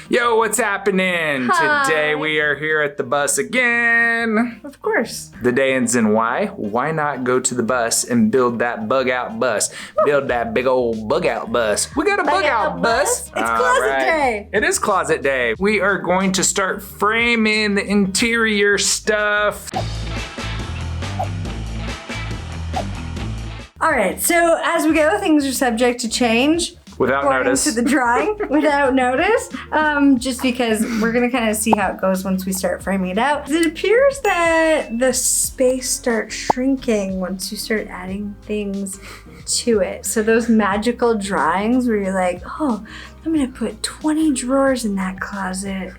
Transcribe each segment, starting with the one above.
Yo, what's happening? Hi. Today we are here at the bus again. Of course. The day ends in Y. Why not go to the bus and build that bug out bus? Build that big old bug out bus. We got a bug out bus. It's closet day. It is closet day. We are going to start framing the interior stuff. All right, so as we go, things are subject to change. Without notice. To the drawing, without notice, just because we're gonna kind of see how it goes once we start framing it out. It appears that the space starts shrinking once you start adding things to it. So those magical drawings where you're like, oh, I'm gonna put 20 drawers in that closet.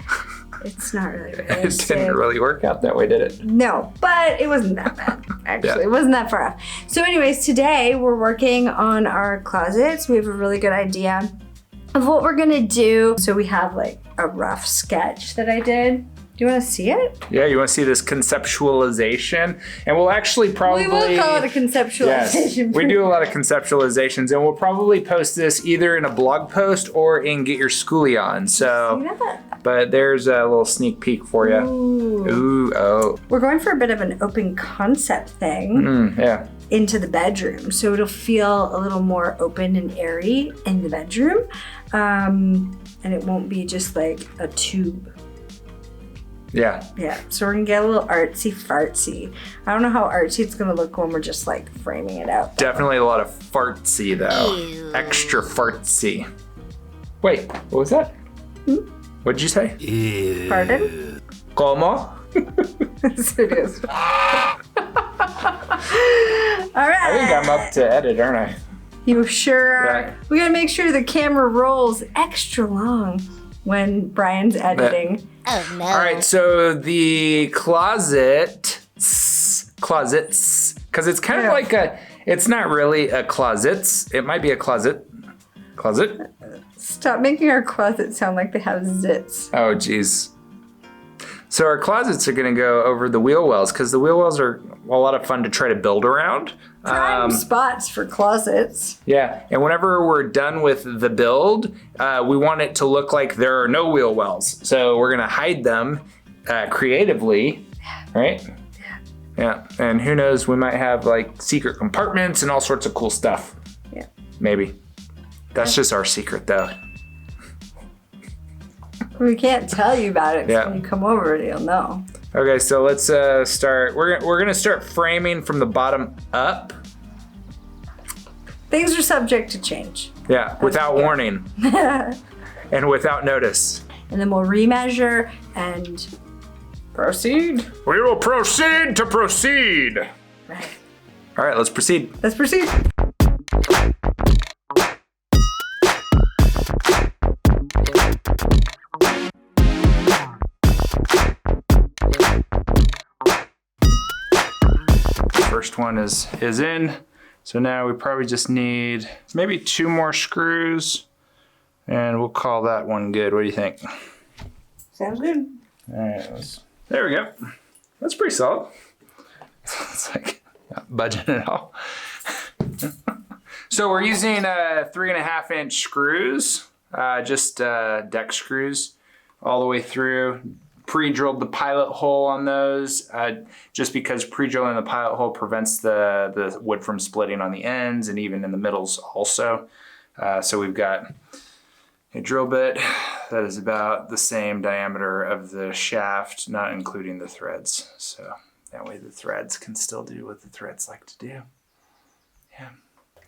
It's not really realistic. It didn't really work out that way, did it? No, but it wasn't that bad, actually. Yeah. It wasn't that far off. So anyways, today we're working on our closets. We have a really good idea of what we're gonna do. So we have like a rough sketch that I did. Do you want to see it? Yeah, you want to see this conceptualization? And we'll actually probably... We will call it a conceptualization. Yes, we do a lot of conceptualizations, and we'll probably post this either in a blog post or in Get Your Skoolie On. So, See that? but there's a little sneak peek for you. Ooh. Oh. We're going for a bit of an open concept thing Yeah. into the bedroom. So it'll feel a little more open and airy in the bedroom. And it won't be just like a tube. Yeah. Yeah, so we're gonna get a little artsy fartsy. I don't know how artsy it's gonna look when we're just like framing it out. Definitely a lot of fartsy though. Ew. Extra fartsy. Wait, what was that? What'd you say? Ew. Pardon? Como? Yes, it is. All right. I think I'm up to edit, aren't I? You sure are. Yeah. We gotta make sure the camera rolls extra long when Brian's editing. Oh no. All right, so the closets, because it's kind of like it's not really a closets. It might be a closet. Closet? Stop making our closets sound like they have zits. Oh, geez. So our closets are gonna go over the wheel wells because the wheel wells are a lot of fun to try to build around. Prime spots for closets. Yeah, and whenever we're done with the build, we want it to look like there are no wheel wells. So we're gonna hide them creatively, right? Yeah, and who knows, we might have like secret compartments and all sorts of cool stuff. Yeah. Maybe. That's just our secret though. We can't tell you about it. So Yeah. when you come over, you'll know. Okay, so let's start. We're gonna start framing from the bottom up. Things are subject to change. Yeah, without warning and without notice. And then we'll remeasure and proceed. We will proceed to proceed. Right. All right, let's proceed. Let's proceed. First one is in. So now we probably just need maybe 2 more screws and we'll call that one good. What do you think? Sounds good. All right, there we go. That's pretty solid. It's like not budging at all. So we're using 3.5 inch screws, just deck screws all the way through. Pre-drilled the pilot hole on those, just because pre-drilling the pilot hole prevents the wood from splitting on the ends and even in the middles also. So we've got a drill bit that is about the same diameter of the shaft, not including the threads. So that way the threads can still do what the threads like to do. Yeah.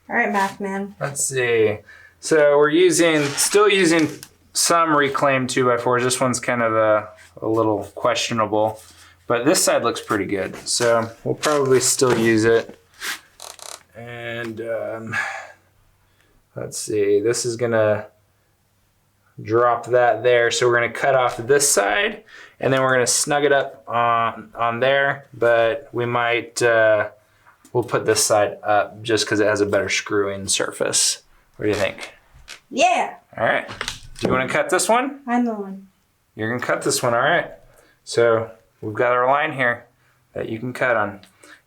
All right, math man. Let's see. So we're still using some reclaimed 2x4s. This one's kind of a little questionable, but this side looks pretty good. So we'll probably still use it. And let's see, this is gonna drop that there. So we're gonna cut off this side and then we're gonna snug it up on there, but we might, we'll put this side up just because it has a better screwing surface. What do you think? Yeah. All right. Do you want to cut this one? I'm the one. You're gonna cut this one, all right. So we've got our line here that you can cut on.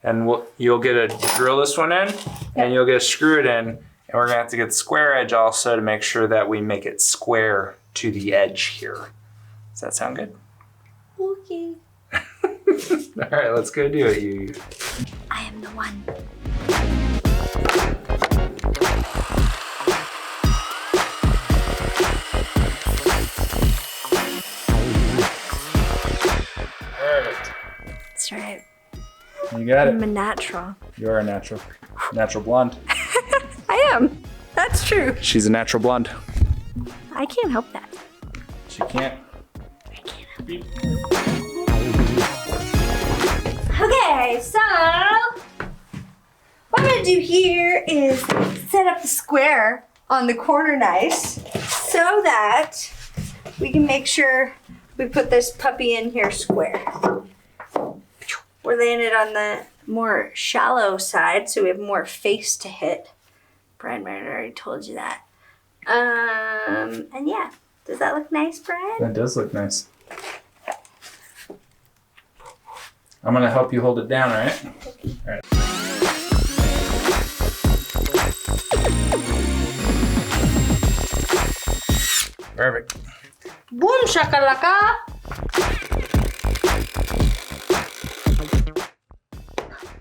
And you'll get to drill this one in, and you'll get to screw it in, and we're gonna have to get the square edge also to make sure that we make it square to the edge here. Does that sound good? Okay. All right, let's go do it, you. I am the one. Perfect. That's right. You got I'm it. a natural. You're a natural. Natural blonde. I am. That's true. She's a natural blonde. I can't help that. She can't. I can't help Beep. Okay, so what I'm gonna do here is set up the square on the corner nice so that we can make sure we put this puppy in here square. We're laying it on the more shallow side so we have more face to hit. Brian Maynard already told you that. And yeah, does that look nice, Brian? That does look nice. I'm gonna help you hold it down, all right? Okay. All right. Perfect. Boom shakalaka!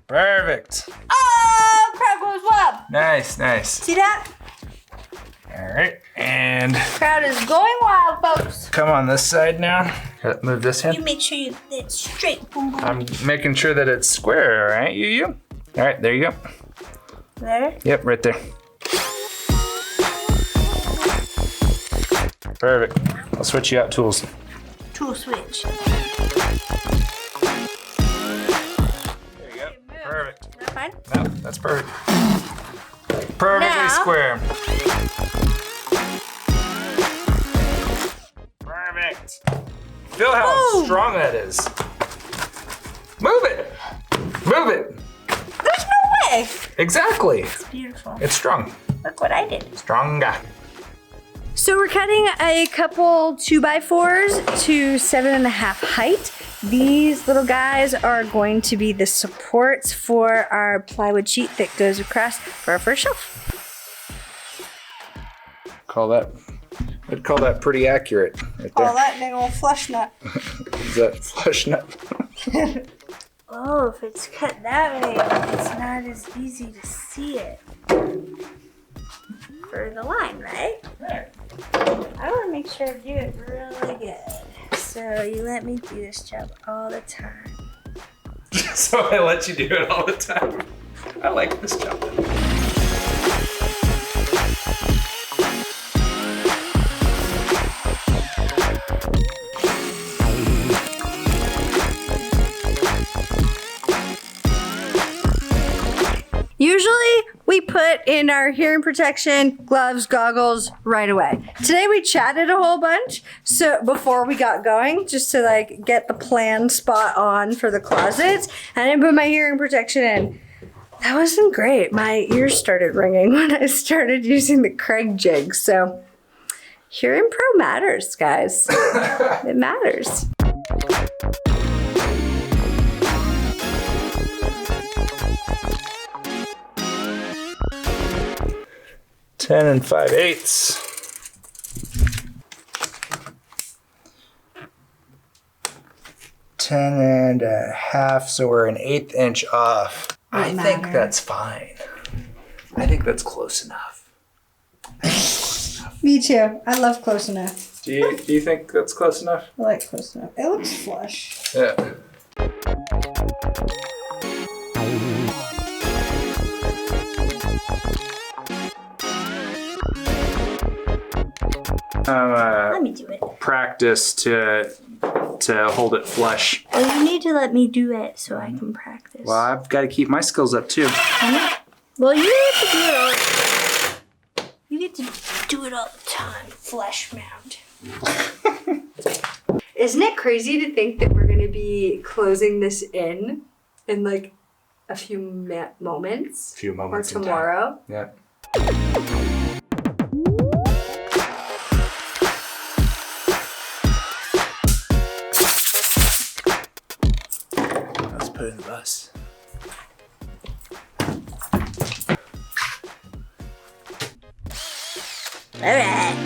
Perfect. Oh, crowd goes wild! Nice, nice. See that? All right, and Crowd is going wild, folks. come on this side now. Move this You in. make sure it's straight. Boom, boom. I'm making sure that it's square, all right, you? All right, there you go. There. Yep, right there. Perfect. I'll switch you out tools. Tool switch. There you go. Perfect. Is that fine? No, that's perfect. Perfectly Now- square. Perfect. Feel how Boom. strong that is. Move it. Move it. There's no way. Exactly. It's beautiful. It's strong. Look what I did. Stronger. So we're cutting a couple 2x4s to 7.5 height. These little guys are going to be the supports for our plywood sheet that goes across for our first shelf. I'd call that pretty accurate right there. that big old flush nut. Is that flush nut? Oh, if it's cut that way, it's not as easy to see it. For the line, right? Right. I want to make sure I do it really good. So you let me do this job all the time. So I let you do it all the time. I like this job. Usually we put in our hearing protection, gloves, goggles right away. Today we chatted a whole bunch so before we got going just to like get the plan spot on for the closets. I didn't put my hearing protection in. That wasn't great. My ears started ringing when I started using the Craig jig. So hearing pro matters, guys. It matters. Ten and 5/8. Ten and a half, so we're an 1/8 inch off. I Don't think matter. that's fine. I think that's close enough. Me too. I love close enough. Do you think that's close enough? I like close enough. It looks flush. Yeah. Let me do it. Practice to hold it flush. Well, you need to let me do it so I can practice. Well, I've got to keep my skills up too. Well, you get to do it all. You get to do it all the time, flesh mound. Isn't it crazy to think that we're gonna be closing this in like a few moments? Few moments. Or tomorrow? Yeah. Let's put it in the bus. All right.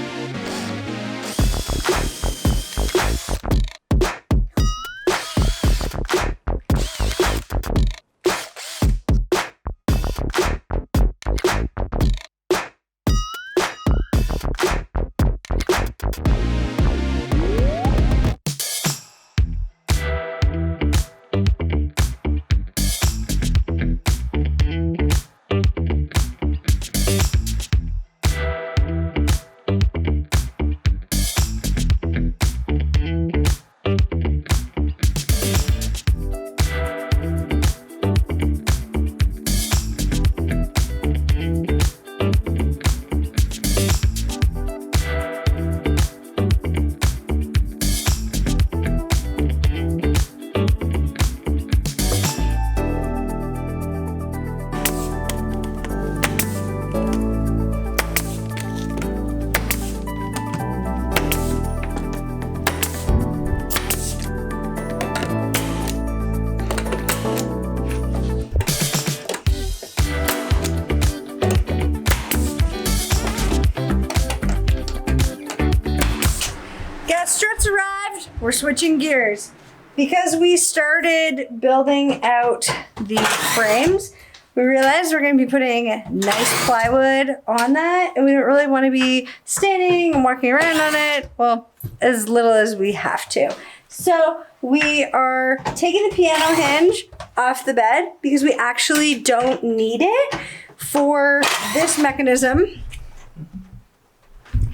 Gas struts arrived. We're switching gears. Because we started building out the frames, we realized we're going to be putting nice plywood on that, and we don't really want to be standing and walking around on it, well, as little as we have to. So we are taking the piano hinge off the bed because we actually don't need it for this mechanism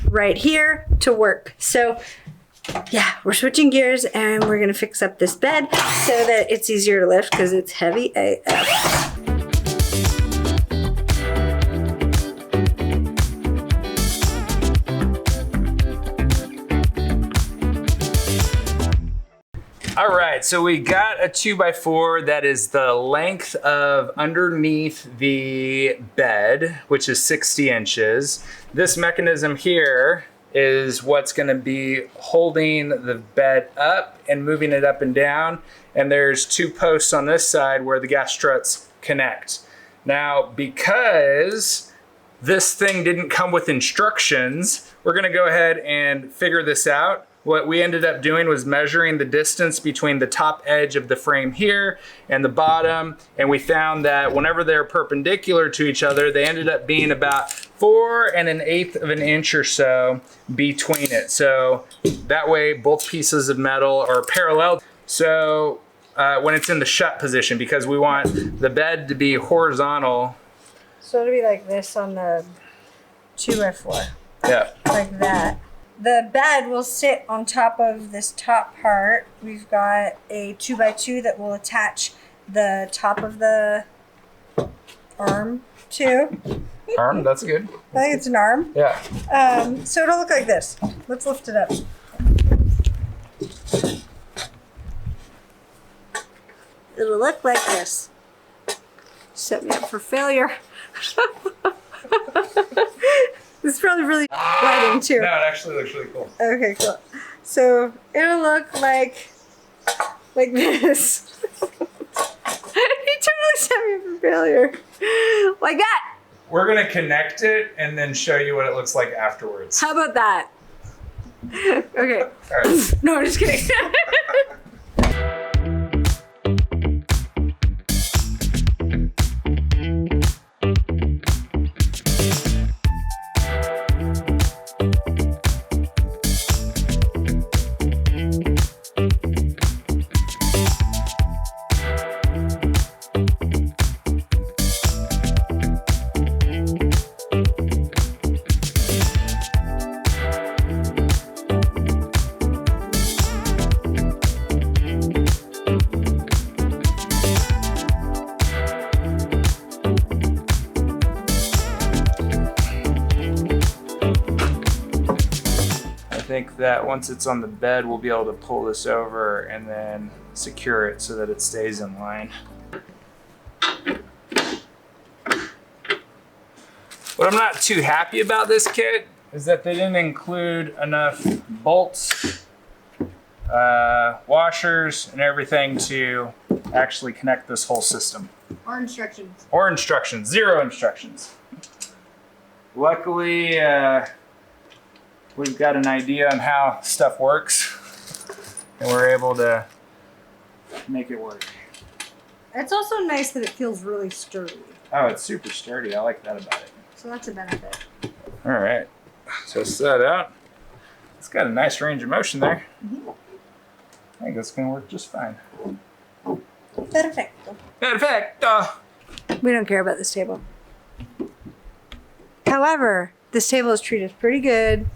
right here to work. So yeah, we're switching gears and we're gonna fix up this bed so that it's easier to lift because it's heavy AF. All right, so we got a 2x4 that is the length of underneath the bed, which is 60 inches. This mechanism here is what's gonna be holding the bed up and moving it up and down. And there's 2 posts on this side where the gas struts connect. Now, because this thing didn't come with instructions, we're gonna go ahead and figure this out. What we ended up doing was measuring the distance between the top edge of the frame here and the bottom, and we found that whenever they're perpendicular to each other, they ended up being about 4 1/8 of an inch or so between it. So that way both pieces of metal are parallel. So when it's in the shut position, because we want the bed to be horizontal. So it'll be like this on the 2x4. Yeah. Like that. The bed will sit on top of this top part. We've got a 2x2 that will attach the top of the arm to. Arm, that's good. I think it's an arm. Yeah. So it'll look like this. Let's lift it up. It'll look like this. Set me up for failure. This is probably really lighting too. No, it actually looks really cool. Okay, cool. So it'll look like this. You totally set me up for failure. Like that. We're gonna connect it and then show you what it looks like afterwards. How about that? Okay. All right. No, I'm just kidding. I think that once it's on the bed, we'll be able to pull this over and then secure it so that it stays in line. What I'm not too happy about this kit is that they didn't include enough bolts, washers, and everything to actually connect this whole system. Or instructions. Or instructions, 0 instructions. Luckily, we've got an idea on how stuff works, and we're able to make it work. It's also nice that it feels really sturdy. Oh, it's super sturdy. I like that about it. So that's a benefit. All right, so set out. It's got a nice range of motion there. Mm-hmm. I think that's gonna work just fine. Perfecto. Perfecto. We don't care about this table. However, this table has treated us pretty good.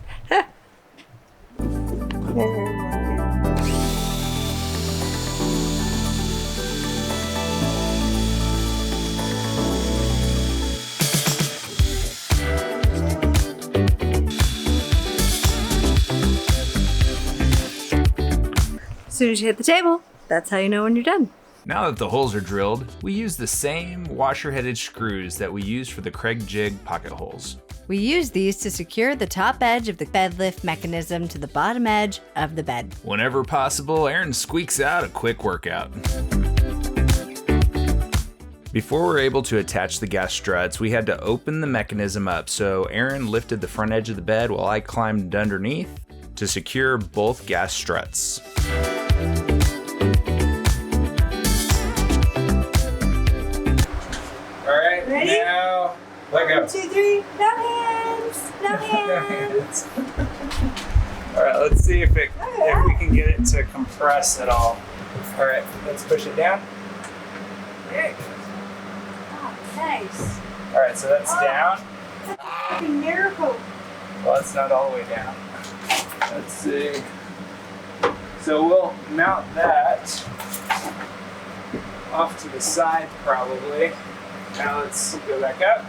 As soon as you hit the table, that's how you know when you're done. Now that the holes are drilled, we use the same washer-headed screws that we used for the Craig Jig pocket holes. We use these to secure the top edge of the bed lift mechanism to the bottom edge of the bed. Whenever possible, Aaron squeaks out a quick workout. Before we're able to attach the gas struts, we had to open the mechanism up, so Aaron lifted the front edge of the bed while I climbed underneath to secure both gas struts. All right, Ready? now let go. 1, 2, 3. No hands. No hands. All right, let's see if we can get it to compress at all. All right, let's push it down. There it goes. Oh, nice. All right, so that's down. That's a fucking miracle. Well, it's not all the way down. Let's see. So we'll mount that off to the side probably. Now let's go back up.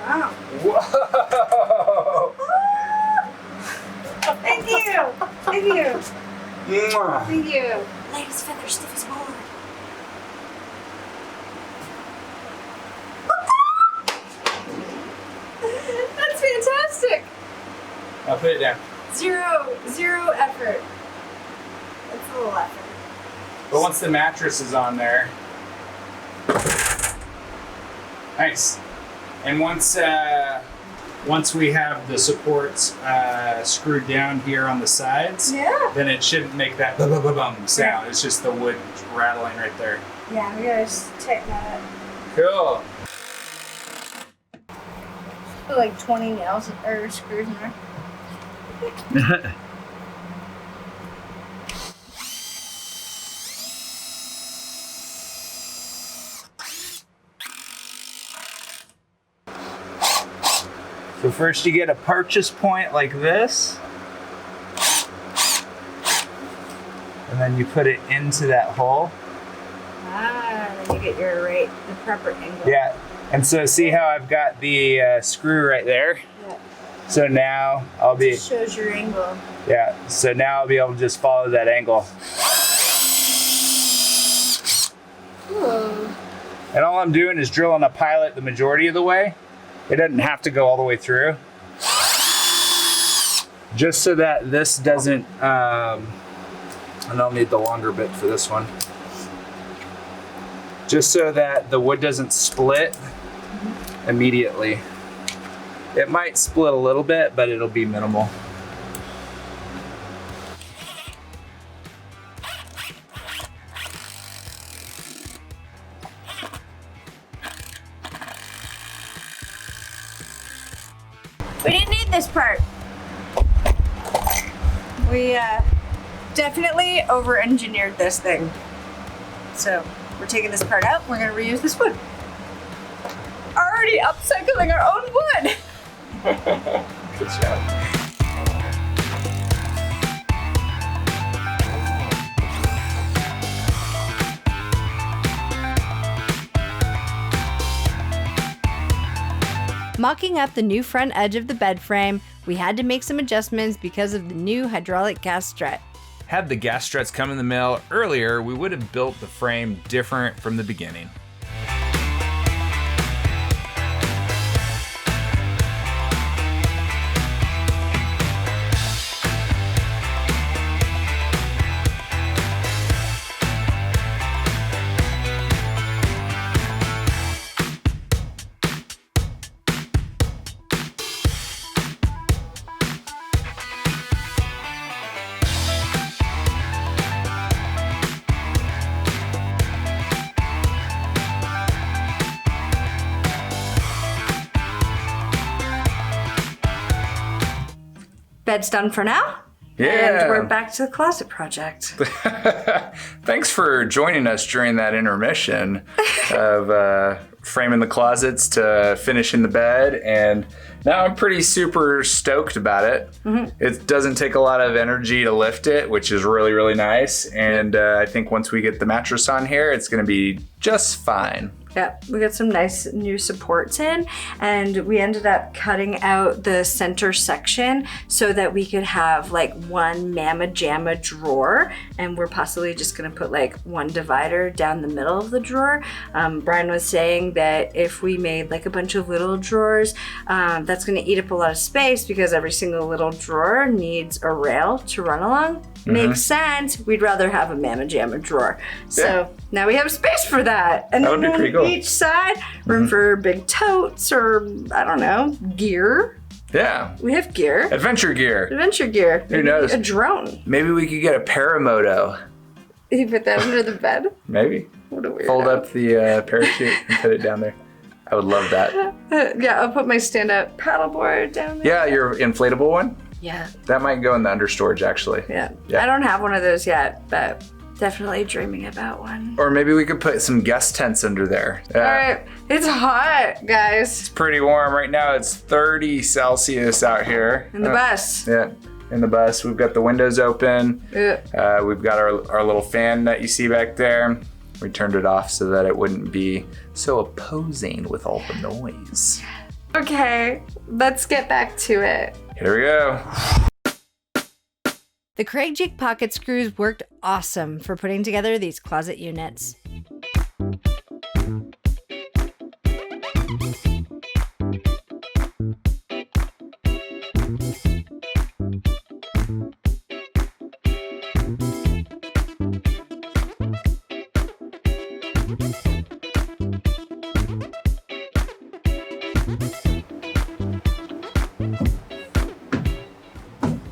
Wow. Whoa! Thank you. Thank you. Mwah. Thank you. Latest feather, stiff as board. That's fantastic. I'll put it down. Zero effort. That's a little effort. But once the mattress is on there, nice. And once we have the supports screwed down here on the sides, Yeah. then it shouldn't make that bum sound. It's just the wood rattling right there. Yeah, we gotta just tighten that up. Cool. Put like 20 nails or screws in there. So first you get a purchase point like this. And then you put it into that hole. Ah, then you get the proper angle. Yeah. And so see how I've got the screw right there? Yeah. So now I'll be, It shows your angle. yeah. So now I'll be able to just follow that angle. Ooh. And all I'm doing is drilling a pilot the majority of the way. It doesn't have to go all the way through. Just so that this doesn't, and I'll need the longer bit for this one. Just so that the wood doesn't split immediately. It might split a little bit, but it'll be minimal. We didn't need this part. We definitely over-engineered this thing. So we're taking this part out. We're gonna reuse this wood. Already upcycling our own wood. Good job. Mocking up the new front edge of the bed frame, we had to make some adjustments because of the new hydraulic gas strut. Had the gas struts come in the mail earlier, we would have built the frame different from the beginning. Bed's done for now. Yeah. And we're back to the closet project. Thanks for joining us during that intermission of framing the closets to finishing the bed. And now I'm pretty super stoked about it. Mm-hmm. It doesn't take a lot of energy to lift it, which is really, really nice. And I think once we get the mattress on here, it's going to be just fine. Yeah, we got some nice new supports in, and we ended up cutting out the center section so that we could have like one mamma jamma drawer, and we're possibly just gonna put like one divider down the middle of the drawer. Brian was saying that if we made like a bunch of little drawers, that's gonna eat up a lot of space because every single little drawer needs a rail to run along. Mm-hmm. Makes sense. We'd rather have a mamma jamma drawer. So now we have space for that. And that would be pretty cool. Each side, room for big totes or, I don't know, gear. Yeah. We have gear. Adventure gear. Adventure gear. Who knows? A drone. Maybe we could get a paramoto. You put that under the bed? Maybe. What a weirdo. Fold up the parachute and put it down there. I would love that. Yeah, I'll put my stand-up paddleboard down there. Yeah, your inflatable one? Yeah. That might go in the understorage, actually. Yeah. Yeah. I don't have one of those yet, but definitely dreaming about one. Or maybe we could put some guest tents under there. All right. It's hot, guys. It's pretty warm. Right now it's 30 Celsius out here. In the bus. Yeah, in the bus. We've got the windows open. Yeah. We've got our little fan that you see back there. We turned it off so that it wouldn't be so opposing with all the noise. Okay, let's get back to it. Here we go. The Craig Jig pocket screws worked awesome for putting together these closet units.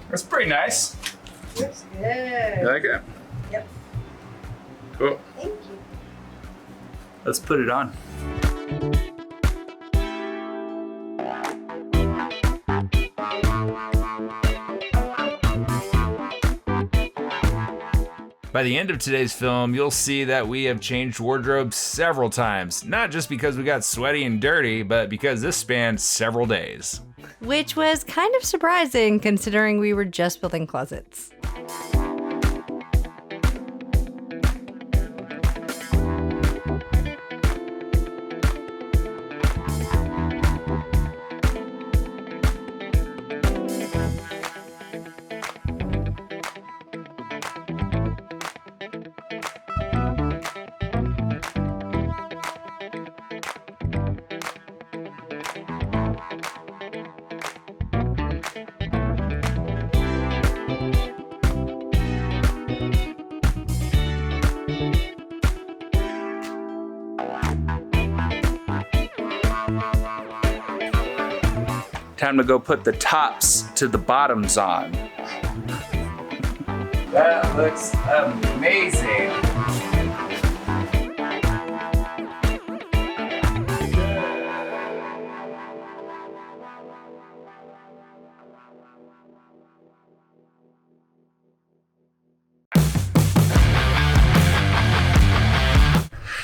That's pretty nice. Looks good. You like it? Yep. Cool. Thank you. Let's put it on. By the end of today's film, you'll see that we have changed wardrobes several times, not just because we got sweaty and dirty, but because this spanned several days. Which was kind of surprising considering we were just building closets. Time to go put the tops to the bottoms on. That looks amazing.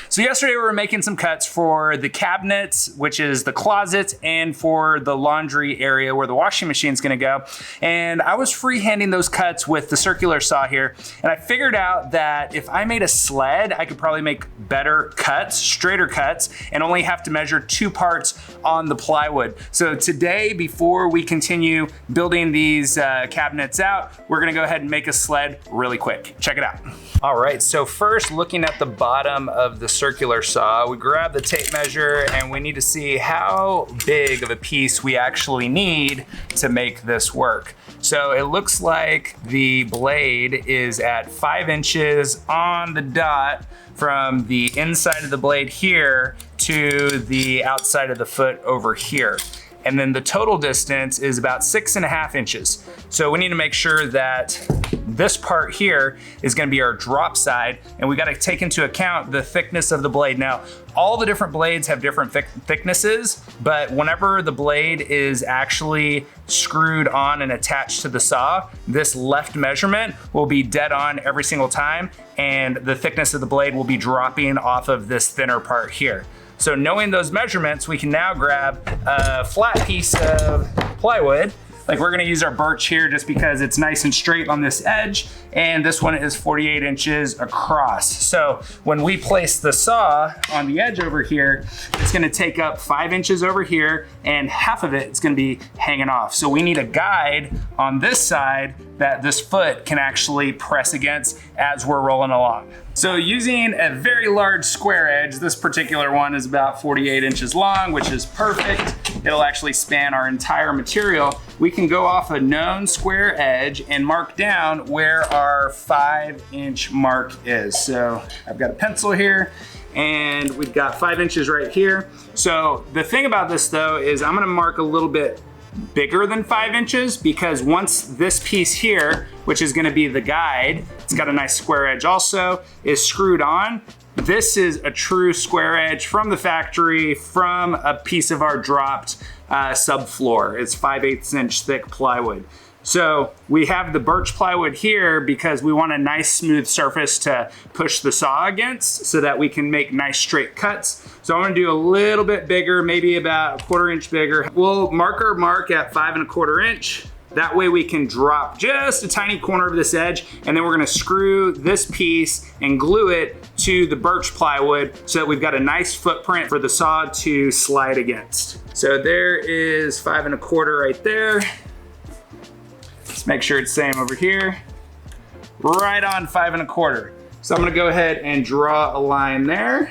So yesterday we were making some cuts for the cabinets, which is the closet, and for the laundry area where the washing machine is gonna go. And I was freehanding those cuts with the circular saw here. And I figured out that if I made a sled, I could probably make better cuts, straighter cuts, and only have to measure 2 parts on the plywood. So today, before we continue building these cabinets out, we're gonna go ahead and make a sled really quick. Check it out. All right, so first looking at the bottom of the circular saw, we grab the tape measure and we need to see how big of a piece we actually need to make this work. So it looks like the blade is at 5 inches on the dot from the inside of the blade here to the outside of the foot over here. And then the total distance is about 6.5 inches. So we need to make sure that this part here is gonna be our drop side, and we gotta take into account the thickness of the blade. Now, all the different blades have different thicknesses, but whenever the blade is actually screwed on and attached to the saw, this left measurement will be dead on every single time, and the thickness of the blade will be dropping off of this thinner part here. So knowing those measurements, we can now grab a flat piece of plywood. Like we're gonna use our birch here just because it's nice and straight on this edge, and this one is 48 inches across. So when we place the saw on the edge over here, it's gonna take up 5 inches over here, and half of it's gonna be hanging off. So we need a guide on this side that this foot can actually press against as we're rolling along. So using a very large square edge, this particular one is about 48 inches long, which is perfect. It'll actually span our entire material. We can go off a known square edge and mark down where our 5-inch mark is. So I've got a pencil here, and we've got 5 inches right here. So the thing about this though is I'm gonna mark a little bit bigger than 5 inches, because once this piece here, which is gonna be the guide, it's got a nice square edge also, is screwed on, this is a true square edge from the factory, from a piece of our dropped subfloor. It's 5/8 inch thick plywood. So we have the birch plywood here because we want a nice smooth surface to push the saw against so that we can make nice straight cuts. So I'm gonna do a little bit bigger, maybe about 1/4 inch bigger. We'll mark at 5 1/4 inch. That way we can drop just a tiny corner of this edge, and then we're gonna screw this piece and glue it to the birch plywood so that we've got a nice footprint for the saw to slide against. So there is 5 1/4 right there. Let's make sure it's the same over here. Right on 5 1/4. So I'm gonna go ahead and draw a line there.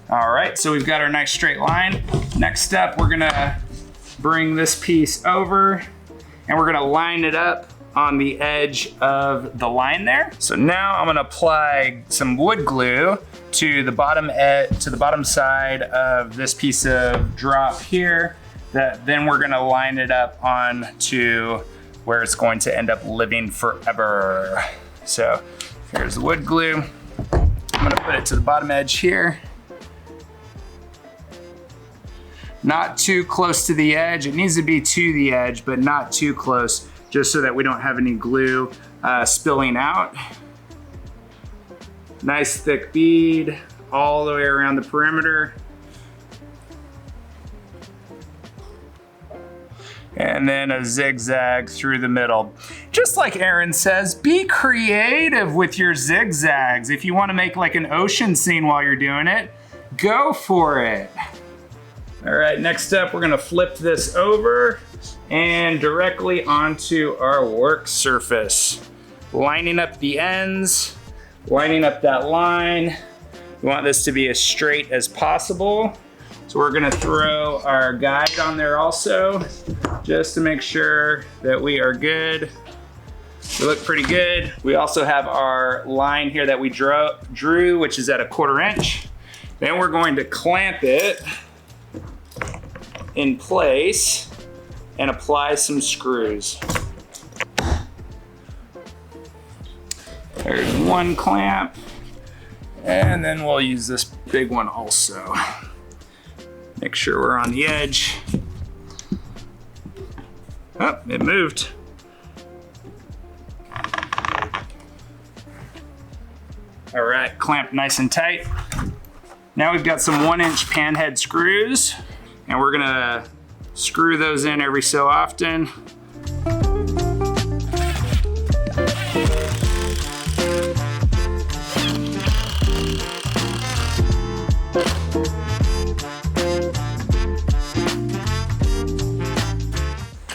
All right, so we've got our nice straight line. Next up, we're gonna bring this piece over and we're gonna line it up on the edge of the line there. So now I'm gonna apply some wood glue to the bottom side of this piece of drop here. Then we're gonna line it up on to where it's going to end up living forever. So here's the wood glue. I'm gonna put it to the bottom edge here. Not too close to the edge. It needs to be to the edge, but not too close, just so that we don't have any glue spilling out. Nice thick bead all the way around the perimeter. And then a zigzag through the middle. Just like Aaron says, be creative with your zigzags. If you want to make like an ocean scene while you're doing it, go for it. All right, next up, we're gonna flip this over and directly onto our work surface. Lining up the ends, lining up that line. We want this to be as straight as possible. So we're gonna throw our guide on there also, just to make sure that we are good. We look pretty good. We also have our line here that we drew, which is at 1/4 inch. Then we're going to clamp it in place and apply some screws. There's one clamp, and then we'll use this big one also. Make sure we're on the edge. Oh, it moved. All right, clamped nice and tight. Now we've got some 1-inch panhead screws, and we're gonna screw those in every so often.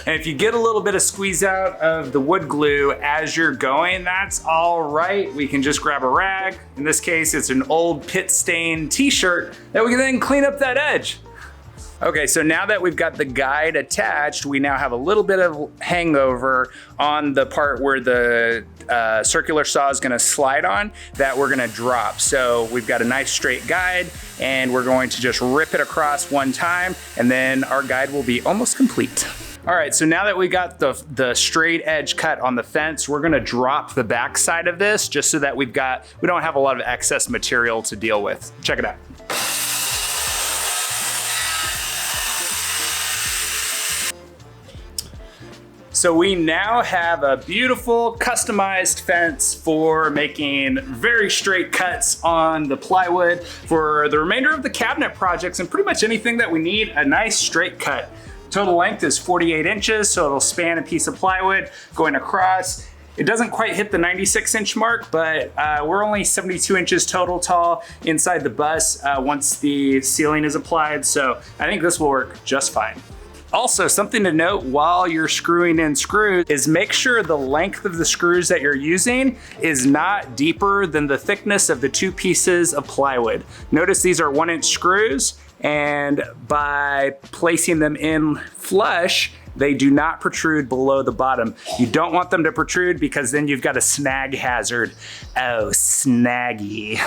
And if you get a little bit of squeeze out of the wood glue as you're going, that's all right. We can just grab a rag. In this case, it's an old pit-stained t-shirt that we can then clean up that edge. Okay, so now that we've got the guide attached, we now have a little bit of hangover on the part where the circular saw is gonna slide on that we're gonna drop. So we've got a nice straight guide, and we're going to just rip it across one time, and then our guide will be almost complete. All right, so now that we got the straight edge cut on the fence, we're gonna drop the back side of this just so that we don't have a lot of excess material to deal with. Check it out. So we now have a beautiful customized fence for making very straight cuts on the plywood for the remainder of the cabinet projects and pretty much anything that we need a nice straight cut. Total length is 48 inches, so it'll span a piece of plywood going across. It doesn't quite hit the 96-inch mark, but we're only 72 inches total tall inside the bus once the ceiling is applied, so I think this will work just fine. Also, something to note while you're screwing in screws is make sure the length of the screws that you're using is not deeper than the thickness of the 2 pieces of plywood. Notice these are 1-inch screws, and by placing them in flush, they do not protrude below the bottom. You don't want them to protrude because then you've got a snag hazard. Oh, snaggy.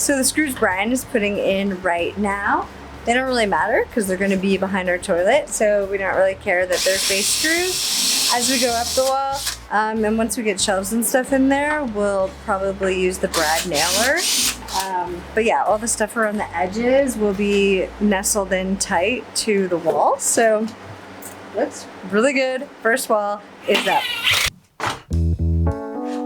So the screws Brian is putting in right now, they don't really matter because they're going to be behind our toilet. So we don't really care that they're face screws as we go up the wall. And once we get shelves and stuff in there, we'll probably use the brad nailer. But yeah, all the stuff around the edges will be nestled in tight to the wall. So looks really good. First wall is up.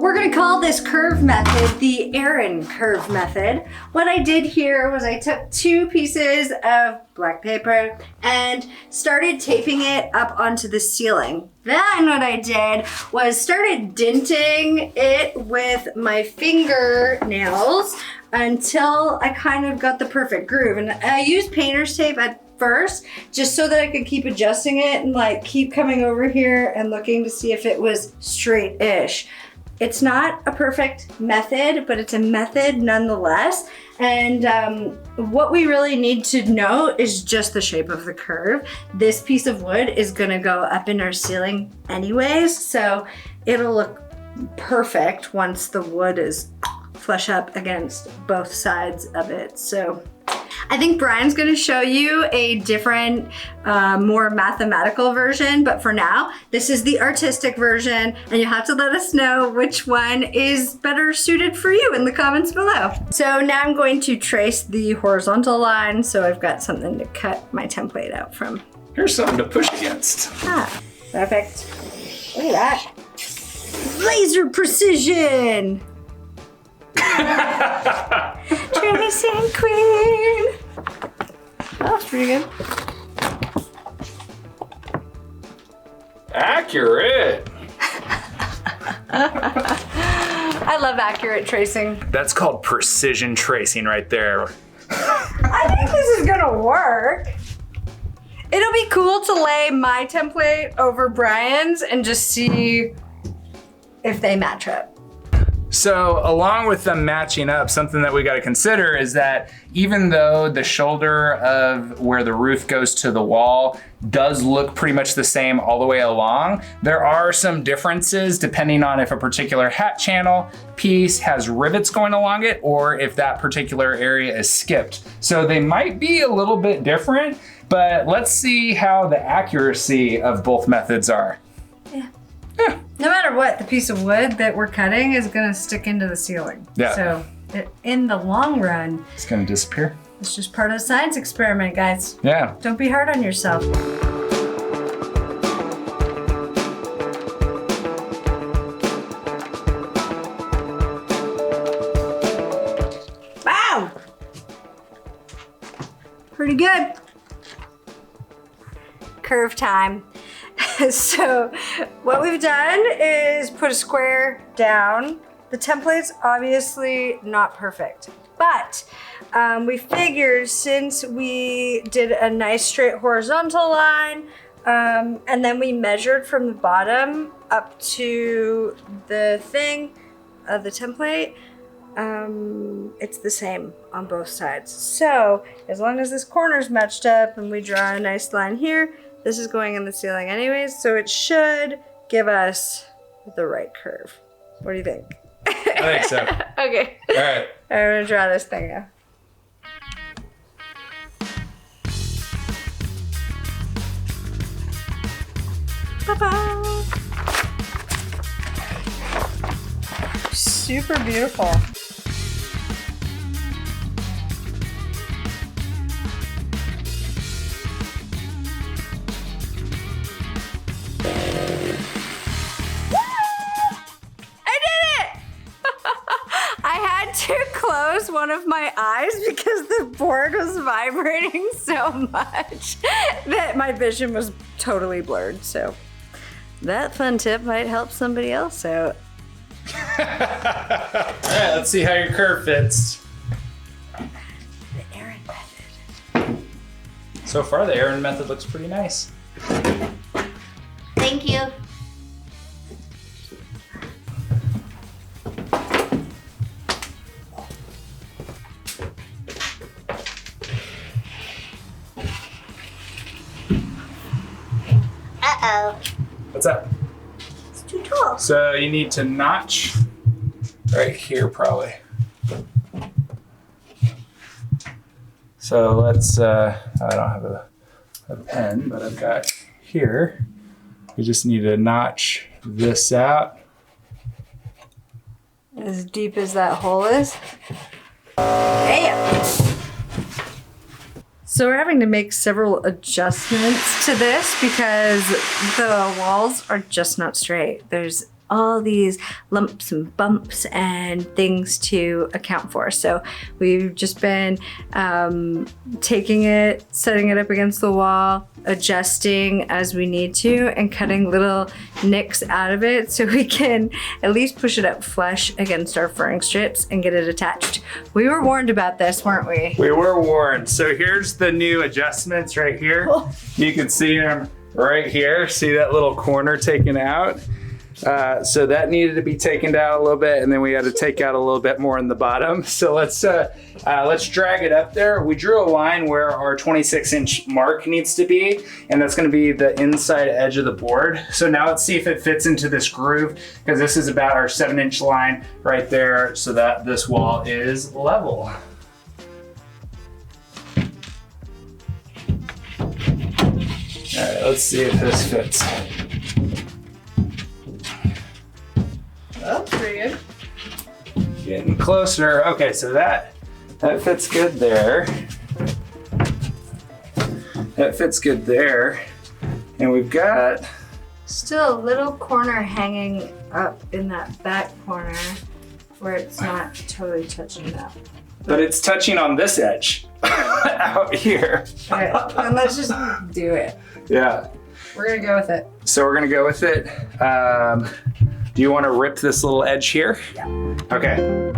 We're gonna call this curve method the Aaron curve method. What I did here was I took 2 pieces of black paper and started taping it up onto the ceiling. Then what I did was started denting it with my fingernails until I kind of got the perfect groove. And I used painter's tape at first just so that I could keep adjusting it and like keep coming over here and looking to see if it was straight-ish. It's not a perfect method, but it's a method nonetheless. And what we really need to know is just the shape of the curve. This piece of wood is gonna go up in our ceiling anyways, so it'll look perfect once the wood is flush up against both sides of it. So I think Brian's gonna show you a different, more mathematical version, but for now, this is the artistic version, and you'll have to let us know which one is better suited for you in the comments below. So now I'm going to trace the horizontal line, so I've got something to cut my template out from. Here's something to push against. Ah, perfect. Look at that. Laser precision! Tracing queen. That was pretty good. Accurate. I love accurate tracing. That's called precision tracing right there. I think this is gonna work. It'll be cool to lay my template over Brian's and just see if they match up. So along with them matching up, something that we got to consider is that even though the shoulder of where the roof goes to the wall does look pretty much the same all the way along, there are some differences depending on if a particular hat channel piece has rivets going along it or if that particular area is skipped. So they might be a little bit different, but let's see how the accuracy of both methods are. Yeah. No matter what, the piece of wood that we're cutting is gonna stick into the ceiling. Yeah. So in the long run, It's gonna disappear. it's just part of the science experiment, guys. Yeah. Don't be hard on yourself. Wow! Pretty good. Curve time. So what we've done is put a square down. The template's obviously not perfect, but we figured since we did a nice straight horizontal line and then we measured from the bottom up to the thing of the template, it's the same on both sides. So as long as this corner's matched up and we draw a nice line here, this is going in the ceiling anyways, so it should give us the right curve. What do you think? I think so. Okay. All right. I'm gonna draw this thing now. Bye-bye. Super beautiful. Close one of my eyes because the board was vibrating so much that my vision was totally blurred. So that fun tip might help somebody else out. All right, let's see how your curve fits. The Aaron method. So far, the Aaron method looks pretty nice. Thank you. Uh-oh. What's up? It's too tall. So you need to notch right here, probably. So let's, I don't have a pen, but I've got here. We just need to notch this out. As deep as that hole is. Damn. So we're having to make several adjustments to this because the walls are just not straight. There's all these lumps and bumps and things to account for. So we've just been taking it, setting it up against the wall, adjusting as we need to, and cutting little nicks out of it so we can at least push it up flush against our furring strips and get it attached. We were warned about this, weren't we? We were warned. So here's the new adjustments right here. You can see them right here. See that little corner taken out? So that needed to be taken down a little bit, and then we had to take out a little bit more in the bottom. So let's drag it up there. We drew a line where our 26-inch mark needs to be, and that's going to be the inside edge of the board. So now let's see if it fits into this groove, because this is about our 7-inch line right there, so that this wall is level. All right, let's see if this fits. That's pretty good. Getting closer. Okay, so that fits good there. That fits good there. And we've got Still a little corner hanging up in that back corner where it's not totally touching that. but it's touching on this edge out here. All right, and let's just do it. Yeah. We're gonna go with it. So we're gonna go with it. Do you want to rip this little edge here? Yeah. Okay.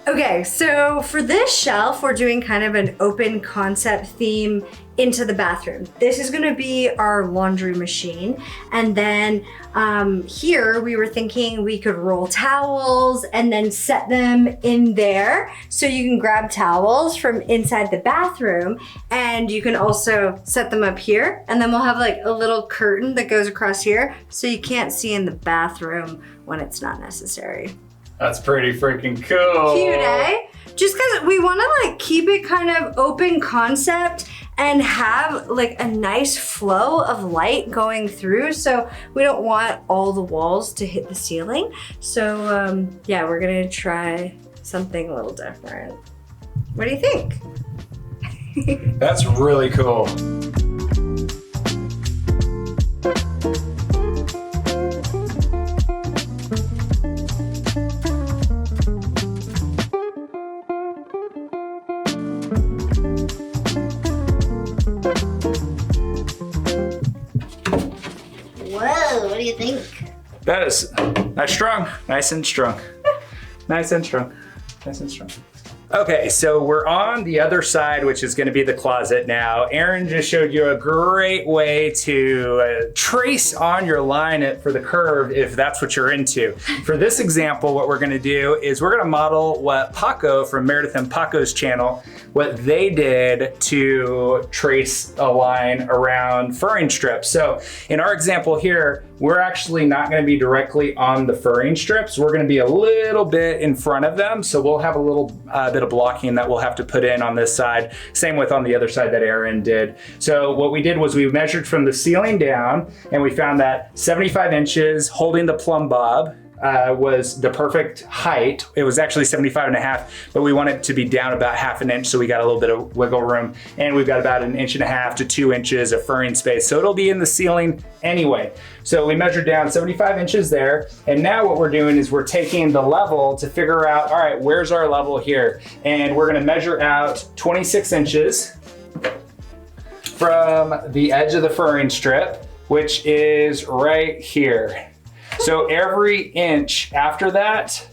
Okay, so for this shelf, we're doing kind of an open concept theme into the bathroom. This is gonna be our laundry machine. And then here we were thinking we could roll towels and then set them in there. So you can grab towels from inside the bathroom, and you can also set them up here. And then we'll have like a little curtain that goes across here, so you can't see in the bathroom when it's not necessary. That's pretty freaking cool. Cute, eh? Just because we want to like keep it kind of open concept and have like a nice flow of light going through, so we don't want all the walls to hit the ceiling. So yeah, we're gonna try something a little different. What do you think? That's really cool. Whoa, what do you think? That is nice, strong, nice and strong. Nice and strong, nice and strong. Okay, so we're on the other side, which is gonna be the closet now. Erin just showed you a great way to trace on your line for the curve if that's what you're into. For this example, what we're gonna do is we're gonna model what Paco from Meredith and Paco's channel, what they did to trace a line around furring strips. So in our example here, we're actually not gonna be directly on the furring strips. We're gonna be a little bit in front of them. So we'll have a little bit of blocking that we'll have to put in on this side. Same with on the other side that Erin did. So what we did was we measured from the ceiling down, and we found that 75 inches holding the plumb bob was the perfect height. It was actually 75.5, but we want it to be down about half an inch, so we got a little bit of wiggle room, and we've got about 1.5 to 2 inches of furring space, so it'll be in the ceiling anyway. So we measured down 75 inches there, and now what we're doing is we're taking the level to figure out, all right, where's our level here? And we're gonna measure out 26 inches from the edge of the furring strip, which is right here. So every inch after that,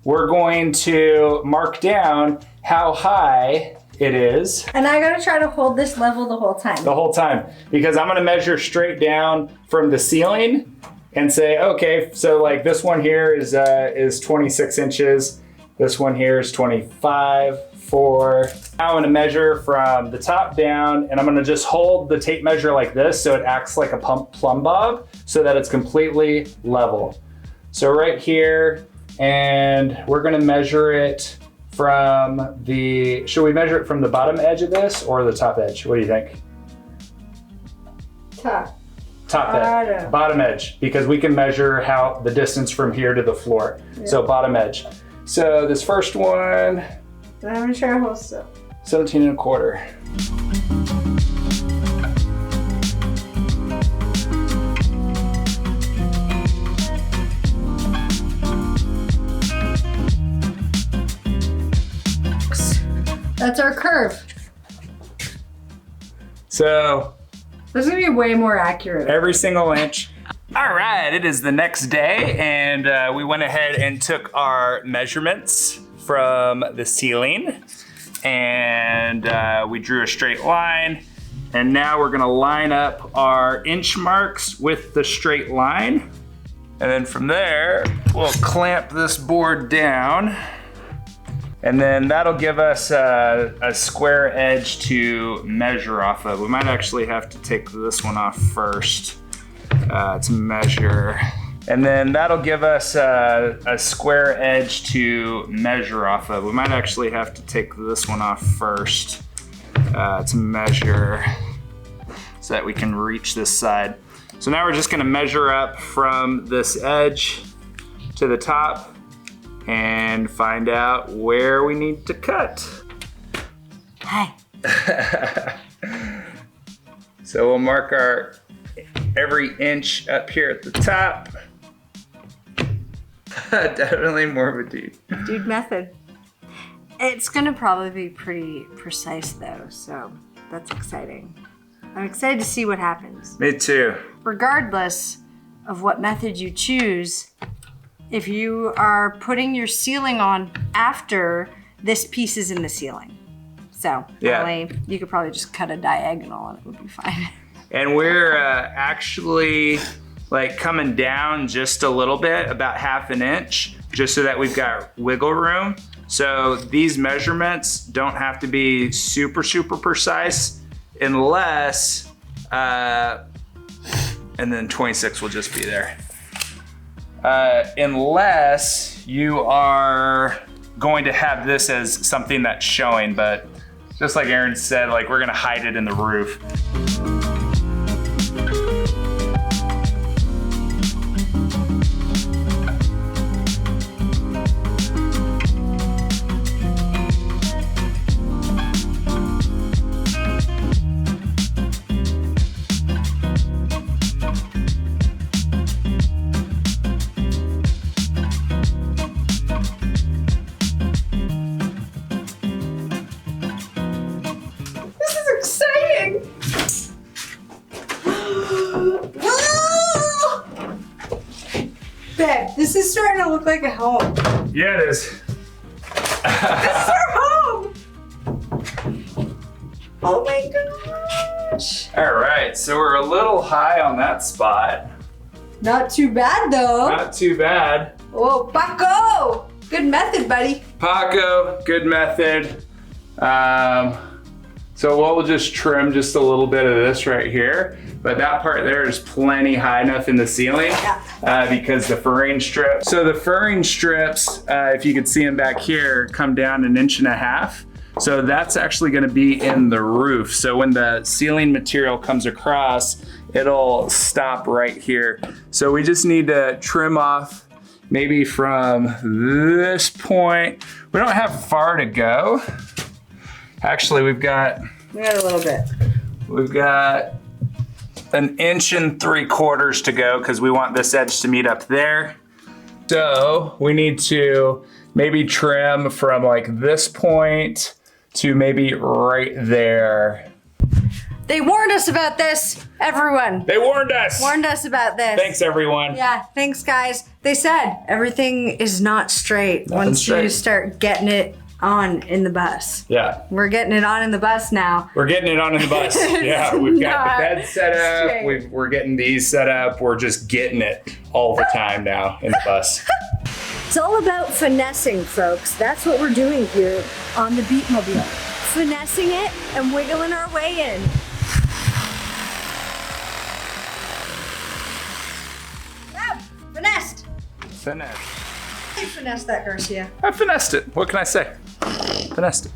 we're going to mark down how high it is. And I gotta try to hold this level the whole time. The whole time, because I'm gonna measure straight down from the ceiling and say, okay, so like this one here is 26 inches, This one here is 25, 4. Now I'm gonna measure from the top down, and I'm gonna just hold the tape measure like this so it acts like a plumb bob so that it's completely level. So right here, and we're gonna measure it from the, should we measure it from the bottom edge of this or the top edge? What do you think? Top edge, bottom edge, because we can measure how the distance from here to the floor. Yeah. So bottom edge. So this first one, I'm gonna try to hold still. 17.25. That's our curve. So this is gonna be way more accurate. every single inch. All right, it is the next day, and we went ahead and took our measurements from the ceiling, and we drew a straight line. And now we're gonna line up our inch marks with the straight line. And then from there, we'll clamp this board down. And then that'll give us a square edge to measure off of. We might actually have to take this one off first to measure. And then that'll give us a square edge to measure off of. We might actually have to take this one off first to measure so that we can reach this side. So now we're just gonna measure up from this edge to the top and find out where we need to cut. Hi. So we'll mark our every inch up here at the top. Definitely more of a dude. Dude method. It's gonna probably be pretty precise though, so that's exciting. I'm excited to see what happens. Me too. Regardless of what method you choose, if you are putting your ceiling on after this piece is in the ceiling. So probably, you could probably just cut a diagonal and it would be fine. And we're actually like coming down just a little bit, about half an inch, just so that we've got wiggle room. So these measurements don't have to be super, super precise unless, and then 26 will just be there. Unless you are going to have this as something that's showing, but just like Aaron said, like we're gonna hide it in the roof. Babe, this is starting to look like a home. Yeah, it is. This is our home! Oh my gosh. All right, so we're a little high on that spot. Not too bad though. Not too bad. Oh, Paco! Good method, buddy. Paco, good method. So we'll just trim just a little bit of this right here, but that part there is plenty high enough in the ceiling because the furring strip. So the furring strips, if you could see them back here, come down 1.5 inches. So that's actually gonna be in the roof. So when the ceiling material comes across, it'll stop right here. So we just need to trim off maybe from this point. We don't have far to go. Actually, we got a little bit. We've got 1.75 inches to go because we want this edge to meet up there. So we need to maybe trim from like this point to maybe right there. They warned us about this, everyone. They warned us. Warned us about this. Thanks, everyone. Yeah, thanks, guys. They said everything is not straight once you start getting it on in the bus. Yeah. We're getting it on in the bus now. We're getting it on in the bus. Yeah, we've got the bed set up. We're getting these set up. We're just getting it all the time now in the bus. It's all about finessing, folks. That's what we're doing here on the Beatmobile. Finessing it and wiggling our way in. Yeah, finessed. Finesse. You finessed that, Garcia. I finessed it. What can I say? Finessed it.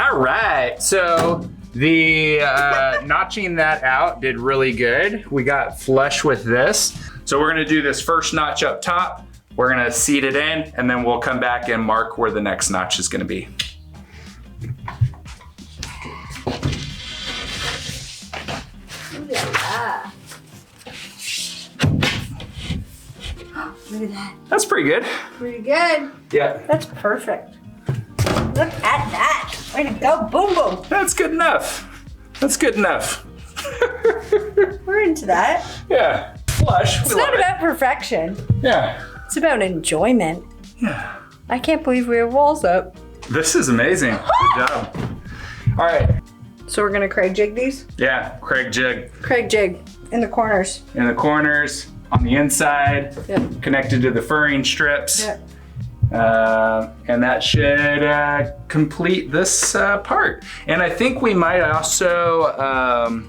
All right. So the notching that out did really good. We got flush with this. So we're gonna do this first notch up top. We're gonna seat it in, and then we'll come back and mark where the next notch is gonna be. Look at that. That's pretty good. Pretty good. Yeah. That's perfect. Look at that. Way to go. Boom, boom. That's good enough. That's good enough. We're into that. Yeah. Flush. It's not about perfection. Yeah. It's about enjoyment. Yeah. I can't believe we have walls up. This is amazing. Good job. All right. So we're gonna Craig jig these? Yeah. Craig jig Craig jig in the corners. in the corners, on the inside, Yep. connected to the furring strips. Yep. And that should complete this part. And I think we might also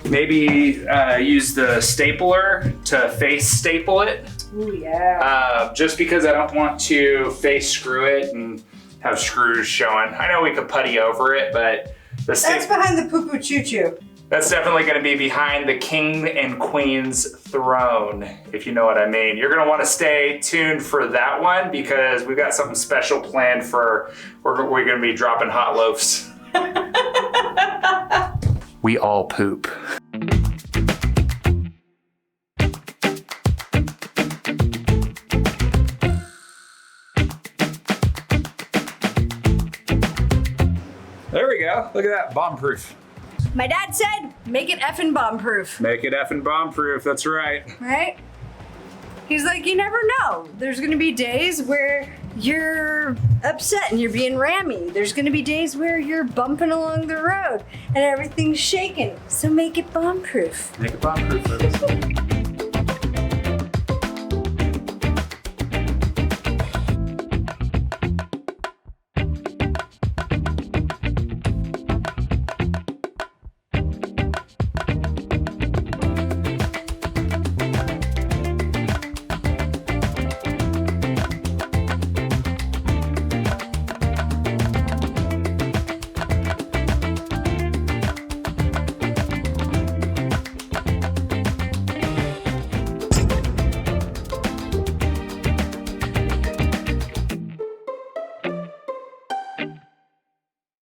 maybe use the stapler to face staple it. Ooh, yeah. Just because I don't want to face screw it and have screws showing. I know we could putty over it, but the That's behind the poo-poo choo-choo. that's definitely going to be behind the king and queen's throne, if you know what I mean. You're going to want to stay tuned for that one because we've got something special planned for, we're going to be dropping hot loaves. We all poop. There we go. Look at that, bomb-proof. My dad said, make it effing bomb-proof, Make it effing bomb-proof, that's right. right? He's like, you never know. There's gonna be days where you're upset and you're being rammy. There's gonna be days where you're bumping along the road and everything's shaking. So make it bomb-proof. Make it bomb-proof, folks.